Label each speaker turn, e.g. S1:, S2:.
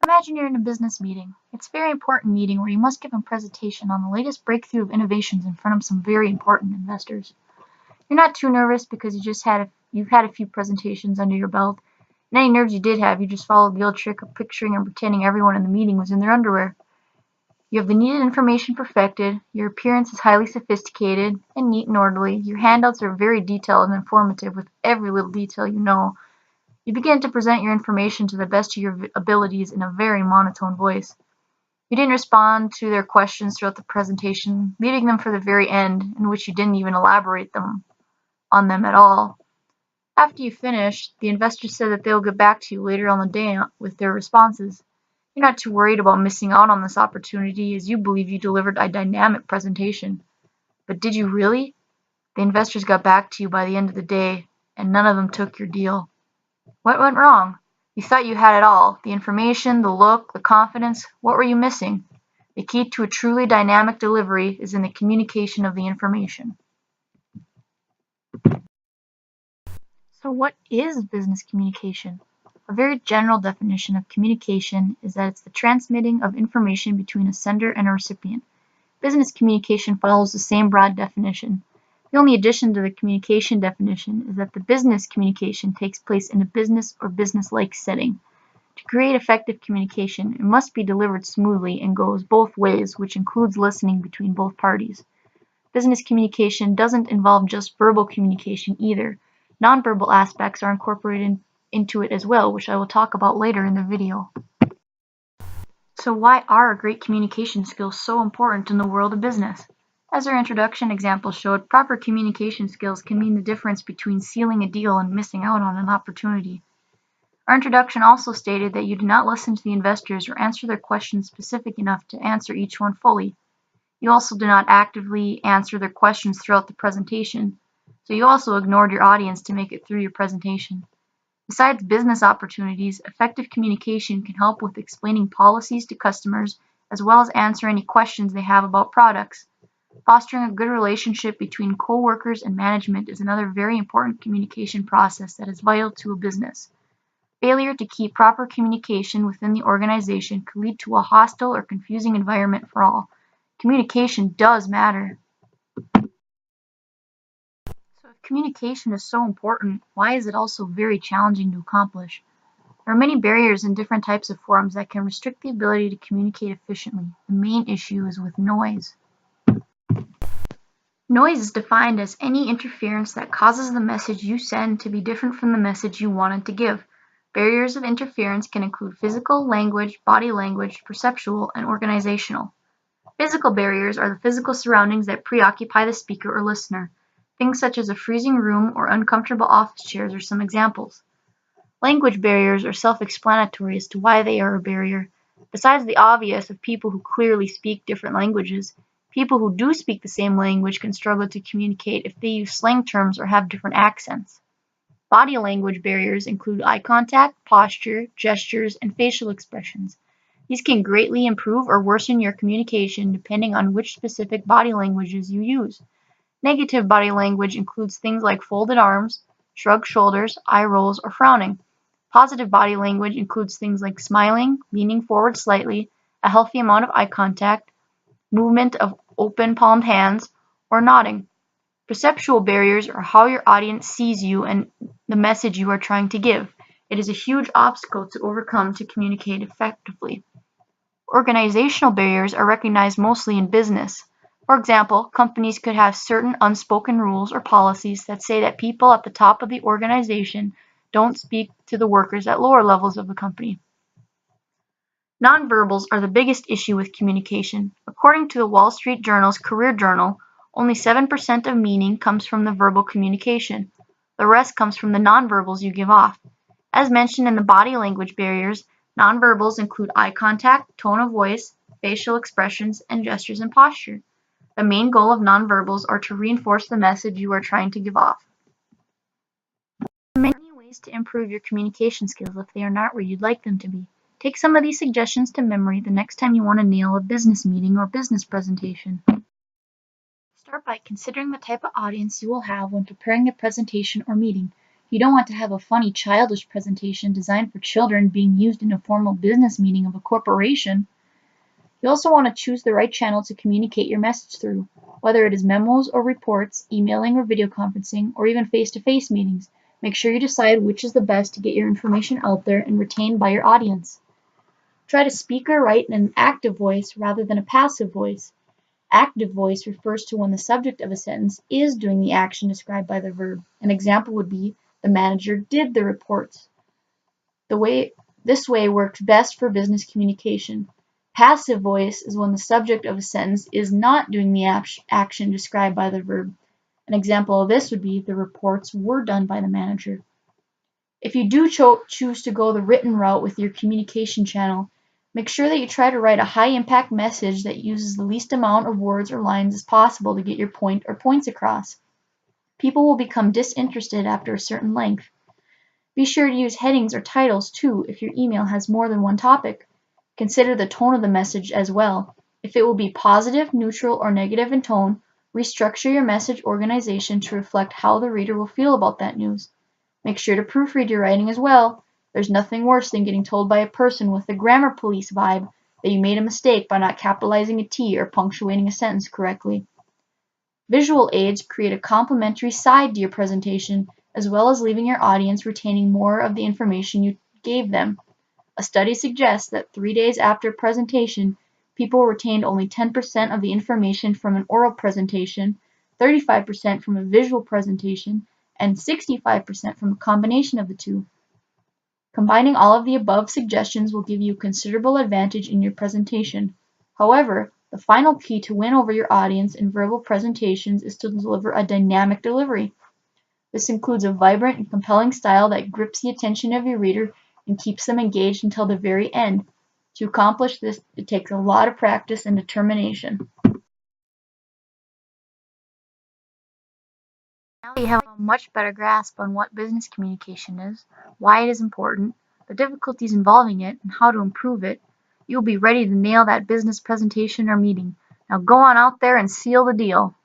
S1: Imagine you're in a business meeting. It's a very important meeting where you must give a presentation on the latest breakthrough of innovations in front of some very important investors. You're not too nervous because you've had a few presentations under your belt, and any nerves you did have, you just followed the old trick of picturing and pretending everyone in the meeting was in their underwear. You have the needed information perfected, your appearance is highly sophisticated and neat and orderly, your handouts are very detailed and informative with every little detail you know. You begin to present your information to the best of your abilities in a very monotone voice. You didn't respond to their questions throughout the presentation, leaving them for the very end, in which you didn't even elaborate on them at all. After you finished, the investors said that they'll get back to you later on the day with their responses. You're not too worried about missing out on this opportunity as you believe you delivered a dynamic presentation. But did you really? The investors got back to you by the end of the day, and none of them took your deal. What went wrong? You thought you had it all. The information, the look, the confidence. What were you missing? The key to a truly dynamic delivery is in the communication of the information. So what is business communication? A very general definition of communication is that it's the transmitting of information between a sender and a recipient. Business communication follows the same broad definition. The only addition to the communication definition is that the business communication takes place in a business or business-like setting. To create effective communication, it must be delivered smoothly and goes both ways, which includes listening between both parties. Business communication doesn't involve just verbal communication either. Nonverbal aspects are incorporated into it as well, which I will talk about later in the video. So why are great communication skills so important in the world of business? As our introduction example showed, proper communication skills can mean the difference between sealing a deal and missing out on an opportunity. Our introduction also stated that you do not listen to the investors or answer their questions specific enough to answer each one fully. You also do not actively answer their questions throughout the presentation, so you also ignored your audience to make it through your presentation. Besides business opportunities, effective communication can help with explaining policies to customers as well as answer any questions they have about products. Fostering a good relationship between co-workers and management is another very important communication process that is vital to a business. Failure to keep proper communication within the organization could lead to a hostile or confusing environment for all. Communication does matter. So if communication is so important, why is it also very challenging to accomplish? There are many barriers in different types of forums that can restrict the ability to communicate efficiently. The main issue is with noise. Noise is defined as any interference that causes the message you send to be different from the message you wanted to give. Barriers of interference can include physical, language, body language, perceptual, and organizational. Physical barriers are the physical surroundings that preoccupy the speaker or listener. Things such as a freezing room or uncomfortable office chairs are some examples. Language barriers are self-explanatory as to why they are a barrier. Besides the obvious of people who clearly speak different languages, people who do speak the same language can struggle to communicate if they use slang terms or have different accents. Body language barriers include eye contact, posture, gestures, and facial expressions. These can greatly improve or worsen your communication depending on which specific body languages you use. Negative body language includes things like folded arms, shrugged shoulders, eye rolls, or frowning. Positive body language includes things like smiling, leaning forward slightly, a healthy amount of eye contact, movement of open palmed hands, or nodding. Perceptual barriers are how your audience sees you and the message you are trying to give. It is a huge obstacle to overcome to communicate effectively. Organizational barriers are recognized mostly in business. For example, companies could have certain unspoken rules or policies that say that people at the top of the organization don't speak to the workers at lower levels of the company. Nonverbals are the biggest issue with communication. According to the Wall Street Journal's Career Journal, only 7% of meaning comes from the verbal communication. The rest comes from the nonverbals you give off. As mentioned in the body language barriers, nonverbals include eye contact, tone of voice, facial expressions, and gestures and posture. The main goal of nonverbals are to reinforce the message you are trying to give off. There are many ways to improve your communication skills if they are not where you'd like them to be. Take some of these suggestions to memory the next time you want to nail a business meeting or business presentation. Start by considering the type of audience you will have when preparing the presentation or meeting. You don't want to have a funny, childish presentation designed for children being used in a formal business meeting of a corporation. You also want to choose the right channel to communicate your message through, whether it is memos or reports, emailing or video conferencing, or even face-to-face meetings. Make sure you decide which is the best to get your information out there and retained by your audience. Try to speak or write in an active voice rather than a passive voice. Active voice refers to when the subject of a sentence is doing the action described by the verb. An example would be, the manager did the reports. This way works best for business communication. Passive voice is when the subject of a sentence is not doing the action described by the verb. An example of this would be, the reports were done by the manager. If you do choose to go the written route with your communication channel, make sure that you try to write a high-impact message that uses the least amount of words or lines as possible to get your point or points across. People will become disinterested after a certain length. Be sure to use headings or titles too if your email has more than one topic. Consider the tone of the message as well. If it will be positive, neutral, or negative in tone, restructure your message organization to reflect how the reader will feel about that news. Make sure to proofread your writing as well. There's nothing worse than getting told by a person with the grammar police vibe that you made a mistake by not capitalizing a T or punctuating a sentence correctly. Visual aids create a complementary side to your presentation, as well as leaving your audience retaining more of the information you gave them. A study suggests that 3 days after presentation, people retained only 10% of the information from an oral presentation, 35% from a visual presentation, and 65% from a combination of the two. Combining all of the above suggestions will give you considerable advantage in your presentation. However, the final key to win over your audience in verbal presentations is to deliver a dynamic delivery. This includes a vibrant and compelling style that grips the attention of your reader and keeps them engaged until the very end. To accomplish this, it takes a lot of practice and determination. Now that you have a much better grasp on what business communication is, why it is important, the difficulties involving it, and how to improve it, you'll be ready to nail that business presentation or meeting. Now go on out there and seal the deal.